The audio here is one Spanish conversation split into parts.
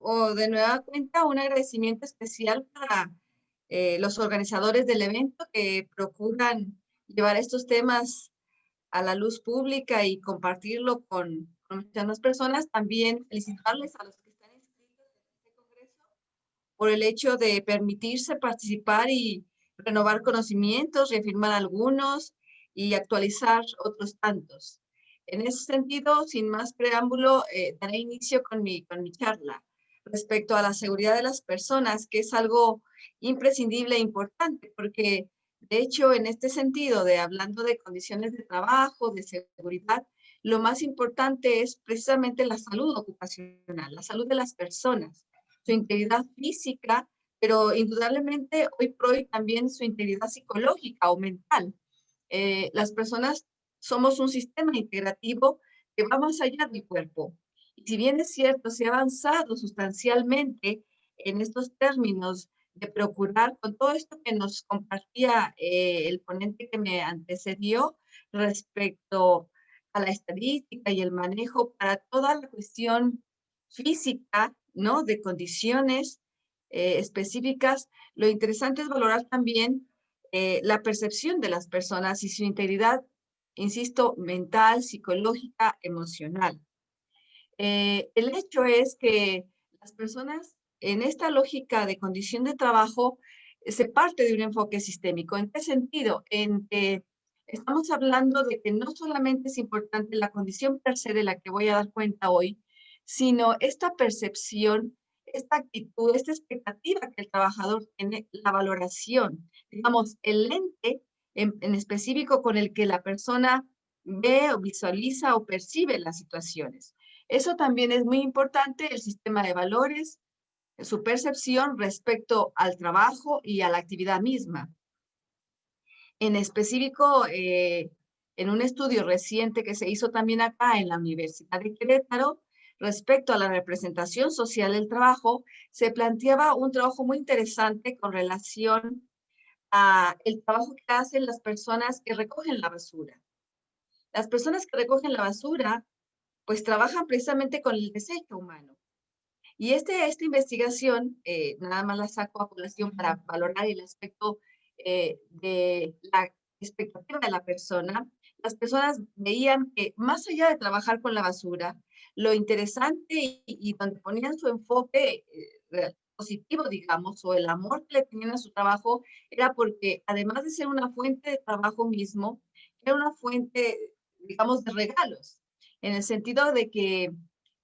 o de nueva cuenta un agradecimiento especial para los organizadores del evento que procuran llevar estos temas a la luz pública y compartirlo con muchas más personas. También felicitarles a los que están inscritos en este congreso por el hecho de permitirse participar y renovar conocimientos, reafirmar algunos y actualizar otros tantos. En ese sentido, sin más preámbulo, daré inicio con mi charla respecto a la seguridad de las personas, que es algo imprescindible e importante, porque de hecho, en este sentido, de hablando de condiciones de trabajo, de seguridad, lo más importante es precisamente la salud ocupacional, la salud de las personas, su integridad física, pero indudablemente hoy por hoy también su integridad psicológica o mental. Las personas somos un sistema integrativo que va más allá del cuerpo. Y si bien es cierto, se ha avanzado sustancialmente en estos términos de procurar, con todo esto que nos compartía el ponente que me antecedió respecto a la estadística y el manejo para toda la cuestión física, ¿no? De condiciones específicas, lo interesante es valorar también la percepción de las personas y su integridad, insisto, mental, psicológica, emocional. El hecho es que las personas en esta lógica de condición de trabajo se parte de un enfoque sistémico. ¿En qué sentido? En que estamos hablando de que no solamente es importante la condición per se de la que voy a dar cuenta hoy, sino esta percepción, esta actitud, esta expectativa que el trabajador tiene, la valoración, digamos, el lente en específico con el que la persona ve o visualiza o percibe las situaciones. Eso también es muy importante, el sistema de valores, su percepción respecto al trabajo y a la actividad misma. En específico, en un estudio reciente que se hizo también acá en la Universidad de Querétaro, respecto a la representación social del trabajo, se planteaba un trabajo muy interesante con relación a el trabajo que hacen las personas que recogen la basura. Las personas que recogen la basura, pues trabajan precisamente con el desecho humano. Y esta investigación, nada más la saco a colación para valorar el aspecto de la expectativa de la persona. Las personas veían que más allá de trabajar con la basura, lo interesante y donde ponían su enfoque positivo, digamos, o el amor que le tenían a su trabajo, era porque además de ser una fuente de trabajo mismo, era una fuente, digamos, de regalos, en el sentido de que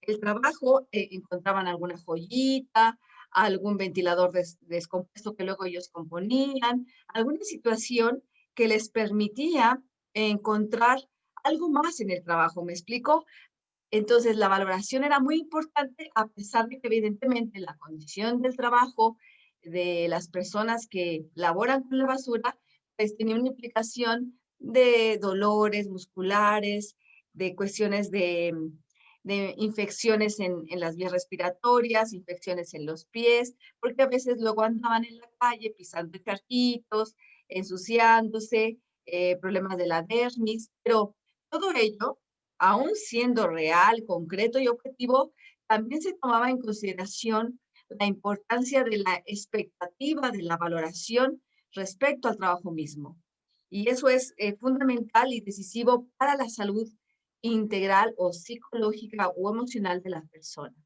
el trabajo, encontraban alguna joyita, algún ventilador descompuesto que luego ellos componían, alguna situación que les permitía encontrar algo más en el trabajo, ¿me explico? Entonces, la valoración era muy importante, a pesar de que evidentemente la condición del trabajo de las personas que laboran con la basura, pues tenía una implicación de dolores musculares, de cuestiones de infecciones en las vías respiratorias, infecciones en los pies, porque a veces luego andaban en la calle pisando charquitos, ensuciándose, problemas de la dermis, pero todo ello, aún siendo real, concreto y objetivo, también se tomaba en consideración la importancia de la expectativa, de la valoración respecto al trabajo mismo. Y eso es fundamental y decisivo para la salud integral o psicológica o emocional de la persona.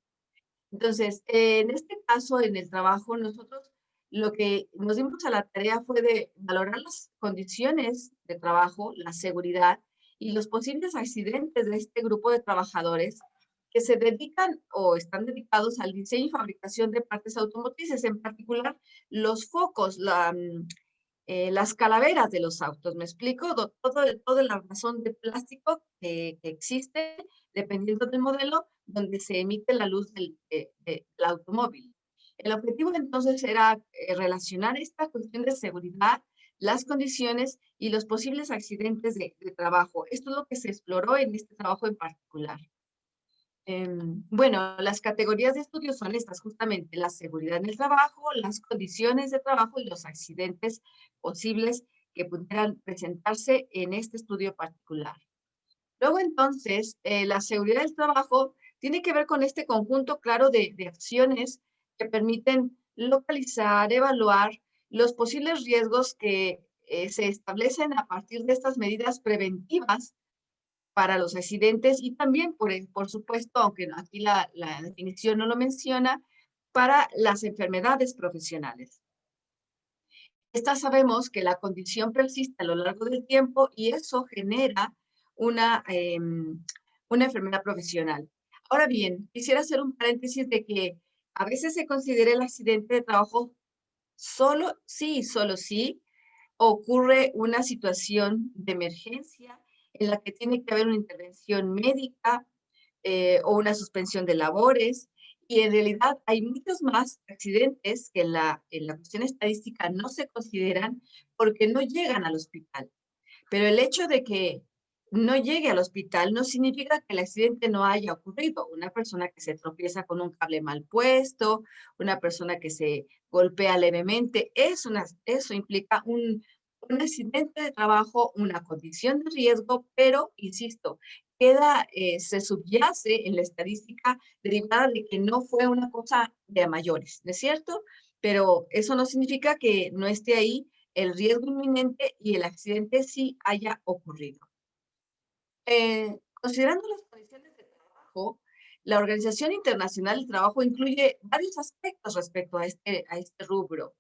Entonces, en este caso, en el trabajo, nosotros lo que nos dimos a la tarea fue de valorar las condiciones de trabajo, la seguridad y los posibles accidentes de este grupo de trabajadores que se dedican o están dedicados al diseño y fabricación de partes automotrices, en particular los focos, las calaveras de los autos, ¿me explico? Todo el armazón de plástico que existe, dependiendo del modelo, donde se emite la luz del automóvil. El objetivo entonces era relacionar esta cuestión de seguridad, las condiciones y los posibles accidentes de trabajo. Esto es lo que se exploró en este trabajo en particular. Bueno, las categorías de estudio son estas, justamente la seguridad en el trabajo, las condiciones de trabajo y los accidentes posibles que pudieran presentarse en este estudio particular. Luego, entonces, la seguridad del trabajo tiene que ver con este conjunto claro de acciones que permiten localizar, evaluar los posibles riesgos que se establecen a partir de estas medidas preventivas para los accidentes y también, por supuesto, aunque aquí la definición no lo menciona, para las enfermedades profesionales. Esta sabemos que la condición persiste a lo largo del tiempo y eso genera una, una enfermedad profesional. Ahora bien, quisiera hacer un paréntesis de que a veces se considera el accidente de trabajo solo sí ocurre una situación de emergencia en la que tiene que haber una intervención médica o una suspensión de labores. Y en realidad hay muchos más accidentes que en la cuestión estadística no se consideran porque no llegan al hospital. Pero el hecho de que no llegue al hospital no significa que el accidente no haya ocurrido. Una persona que se tropieza con un cable mal puesto, una persona que se golpea levemente, eso implica un accidente de trabajo, una condición de riesgo, pero, insisto, se subyace en la estadística derivada de que no fue una cosa de a mayores, ¿no es cierto? Pero eso no significa que no esté ahí el riesgo inminente y el accidente sí haya ocurrido. Considerando las condiciones de trabajo, la Organización Internacional del Trabajo incluye varios aspectos respecto a este rubro.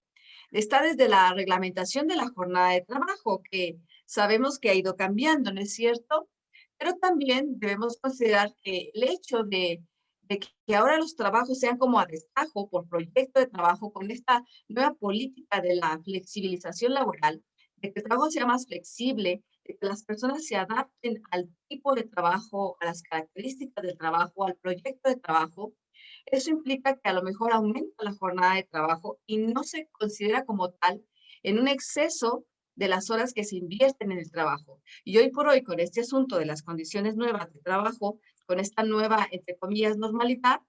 Está desde la reglamentación de la jornada de trabajo, que sabemos que ha ido cambiando, ¿no es cierto? Pero también debemos considerar que el hecho de que ahora los trabajos sean como a destajo por proyecto de trabajo con esta nueva política de la flexibilización laboral, de que el trabajo sea más flexible, de que las personas se adapten al tipo de trabajo, a las características del trabajo, al proyecto de trabajo, eso implica que a lo mejor aumenta la jornada de trabajo y no se considera como tal en un exceso de las horas que se invierten en el trabajo. Y hoy por hoy, con este asunto de las condiciones nuevas de trabajo, con esta nueva, entre comillas, normalidad,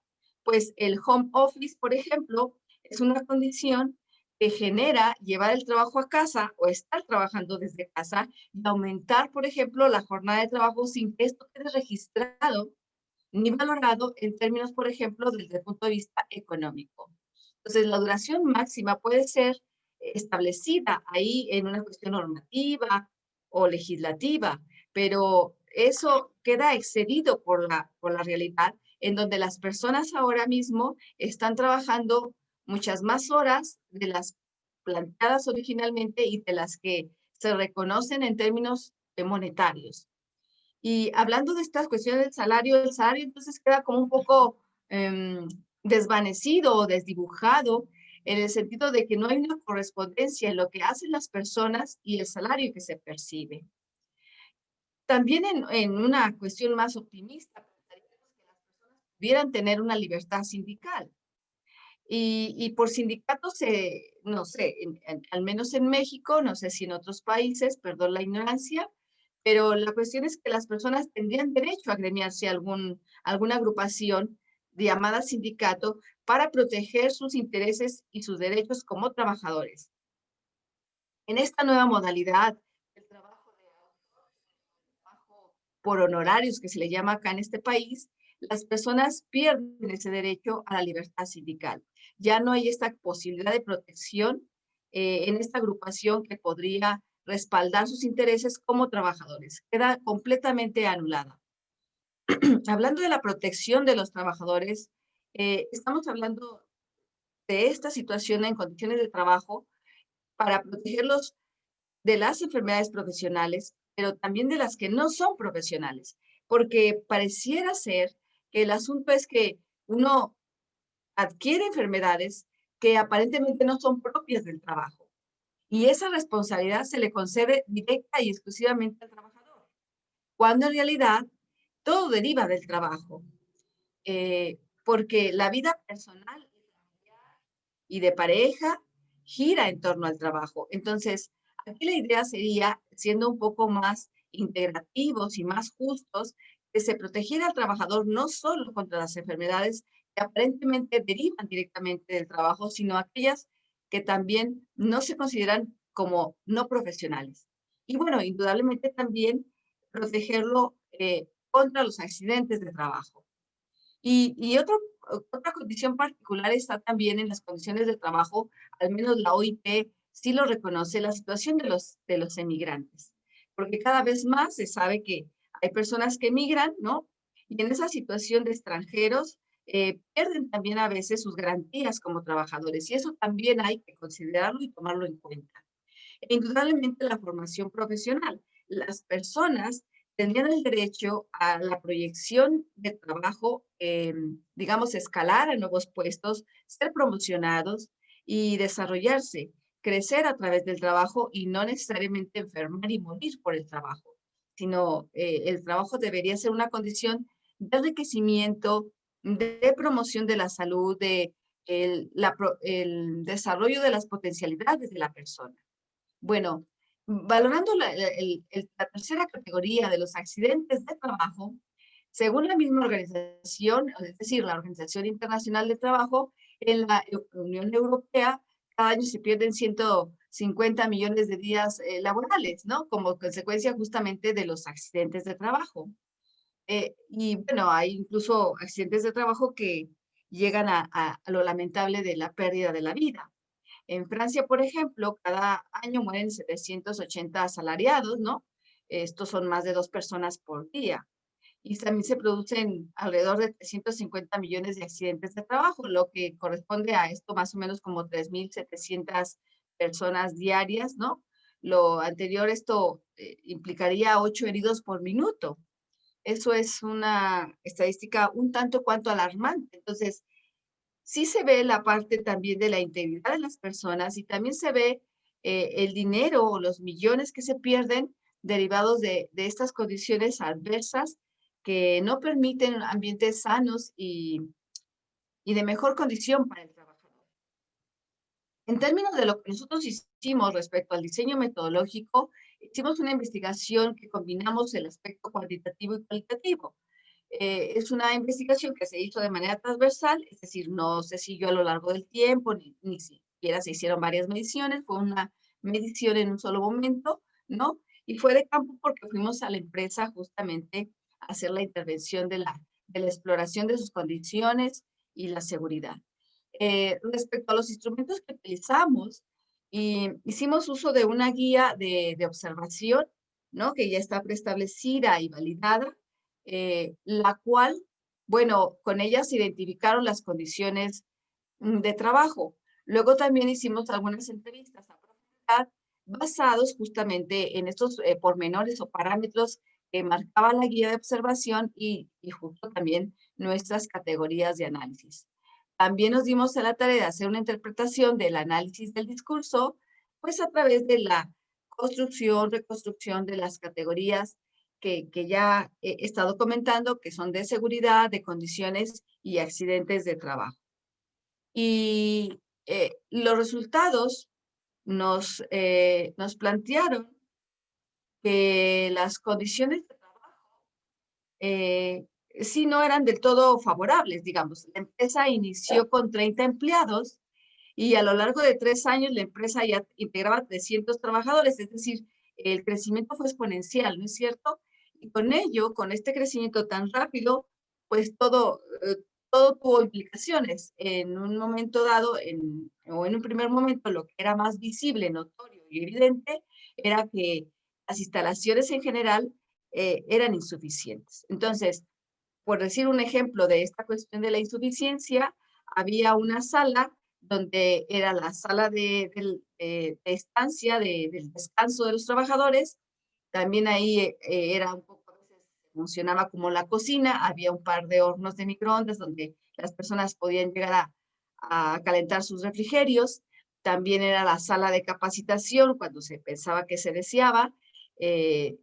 pues el home office, por ejemplo, es una condición que genera llevar el trabajo a casa o estar trabajando desde casa y aumentar, por ejemplo, la jornada de trabajo sin que esto quede registrado ni valorado en términos, por ejemplo, desde el punto de vista económico. Entonces, la duración máxima puede ser establecida ahí en una cuestión normativa o legislativa, pero eso queda excedido por la realidad en donde las personas ahora mismo están trabajando muchas más horas de las planteadas originalmente y de las que se reconocen en términos monetarios. Y hablando de estas cuestiones del salario, el salario entonces queda como un poco desvanecido o desdibujado en el sentido de que no hay una correspondencia en lo que hacen las personas y el salario que se percibe. También en una cuestión más optimista, pensaríamos que las personas pudieran tener una libertad sindical. Y por sindicatos, no sé, al menos en México, no sé si en otros países, perdón la ignorancia, pero la cuestión es que las personas tendrían derecho a agremiarse a alguna agrupación llamada sindicato para proteger sus intereses y sus derechos como trabajadores. En esta nueva modalidad, el trabajo de trabajo por honorarios que se le llama acá en este país, las personas pierden ese derecho a la libertad sindical. Ya no hay esta posibilidad de protección en esta agrupación que podría respaldar sus intereses como trabajadores. Queda completamente anulada. Hablando de la protección de los trabajadores, estamos hablando de esta situación en condiciones de trabajo para protegerlos de las enfermedades profesionales, pero también de las que no son profesionales, porque pareciera ser que el asunto es que uno adquiere enfermedades que aparentemente no son propias del trabajo y esa responsabilidad se le concede directa y exclusivamente al trabajador, cuando en realidad todo deriva del trabajo, porque la vida personal y de pareja gira en torno al trabajo. Entonces, aquí la idea sería, siendo un poco más integrativos y más justos, que se protegiera al trabajador no solo contra las enfermedades que aparentemente derivan directamente del trabajo, sino aquellas que también no se consideran como no profesionales. Y bueno, indudablemente también protegerlo contra los accidentes de trabajo. Y otra condición particular está también en las condiciones de trabajo, al menos la OIT sí lo reconoce, la situación de los emigrantes, porque cada vez más se sabe que hay personas que emigran, ¿no? Y en esa situación de extranjeros, pierden también a veces sus garantías como trabajadores, y eso también hay que considerarlo y tomarlo en cuenta. E indudablemente la formación profesional. Las personas tendrían el derecho a la proyección de trabajo, digamos, escalar a nuevos puestos, ser promocionados y desarrollarse, crecer a través del trabajo y no necesariamente enfermar y morir por el trabajo, sino el trabajo debería ser una condición de enriquecimiento, de promoción de la salud, de el desarrollo de las potencialidades de la persona. Bueno, valorando la tercera categoría de los accidentes de trabajo, según la misma organización, es decir, la Organización Internacional de Trabajo, en la Unión Europea, cada año se pierden 150 millones de días laborales, ¿no? Como consecuencia justamente de los accidentes de trabajo. Y bueno, hay incluso accidentes de trabajo que llegan a lo lamentable de la pérdida de la vida. En Francia, por ejemplo, cada año mueren 780 asalariados, ¿no? Estos son más de 2 personas por día. Y también se producen alrededor de 350 millones de accidentes de trabajo, lo que corresponde a esto más o menos como 3.700 personas diarias, ¿no? Lo anterior, esto implicaría 8 heridos por minuto. Eso es una estadística un tanto cuanto alarmante. Entonces, sí se ve la parte también de la integridad de las personas y también se ve el dinero o los millones que se pierden derivados de estas condiciones adversas que no permiten ambientes sanos y de mejor condición para el trabajador. En términos de lo que nosotros hicimos respecto al diseño metodológico, hicimos una investigación que combinamos el aspecto cuantitativo y cualitativo. Es una investigación que se hizo de manera transversal, es decir, no se siguió a lo largo del tiempo, ni siquiera se hicieron varias mediciones, fue una medición en un solo momento, ¿no? Y fue de campo porque fuimos a la empresa justamente a hacer la intervención de la exploración de sus condiciones y la seguridad. Respecto a los instrumentos que utilizamos, y hicimos uso de una guía de observación, ¿no? Que ya está preestablecida y validada, la cual, bueno, con ella se identificaron las condiciones de trabajo. Luego también hicimos algunas entrevistas a profundidad basados justamente en estos pormenores o parámetros que marcaba la guía de observación y justo también nuestras categorías de análisis. También nos dimos a la tarea de hacer una interpretación del análisis del discurso, pues a través de la construcción, reconstrucción de las categorías que ya he estado comentando, que son de seguridad, de condiciones y accidentes de trabajo. Y los resultados nos plantearon que las condiciones de trabajo sí no eran del todo favorables, digamos. La empresa inició con 30 empleados y a lo largo de 3 años la empresa ya integraba 300 trabajadores, es decir, el crecimiento fue exponencial, ¿no es cierto? Y con ello, con este crecimiento tan rápido, pues todo tuvo implicaciones. En un momento dado, o en un primer momento, lo que era más visible, notorio y evidente era que las instalaciones en general eran insuficientes. Entonces, por decir un ejemplo de esta cuestión de la insuficiencia, había una sala donde era la sala de estancia, del descanso de los trabajadores. También ahí era un poco, a veces funcionaba como la cocina, había un par de hornos de microondas donde las personas podían llegar a calentar sus refrigerios. También era la sala de capacitación cuando se pensaba que se deseaba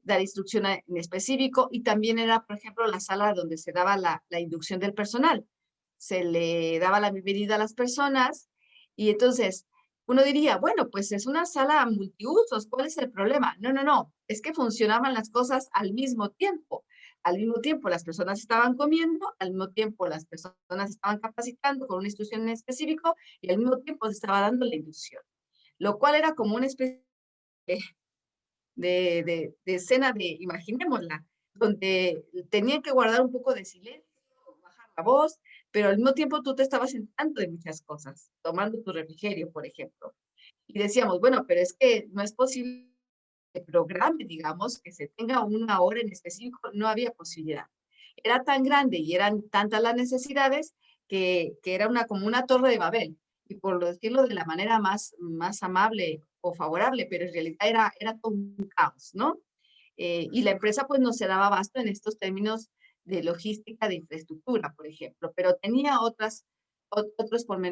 dar instrucción en específico, y también era, por ejemplo, la sala donde se daba la inducción del personal. Se le daba la bienvenida a las personas y entonces uno diría, bueno, pues es una sala multiusos, ¿cuál es el problema? No, no, no, es que funcionaban las cosas al mismo tiempo. Al mismo tiempo las personas estaban comiendo, al mismo tiempo las personas estaban capacitando con una instrucción en específico y al mismo tiempo se estaba dando la inducción, lo cual era como una especie de escena de, imaginémosla, donde tenían que guardar un poco de silencio, poca voz, pero al mismo tiempo tú te estabas enterando de muchas cosas, tomando tu refrigerio, por ejemplo. Y decíamos, bueno, pero es que no es posible que programe, digamos, que se tenga una hora en específico, no había posibilidad. Era tan grande y eran tantas las necesidades que era una, como una torre de Babel, y por decirlo de la manera más amable o favorable, pero en realidad era todo un caos, ¿no? Y la empresa pues no se daba abasto en estos términos de logística de infraestructura, por ejemplo, pero tenía otros pormenores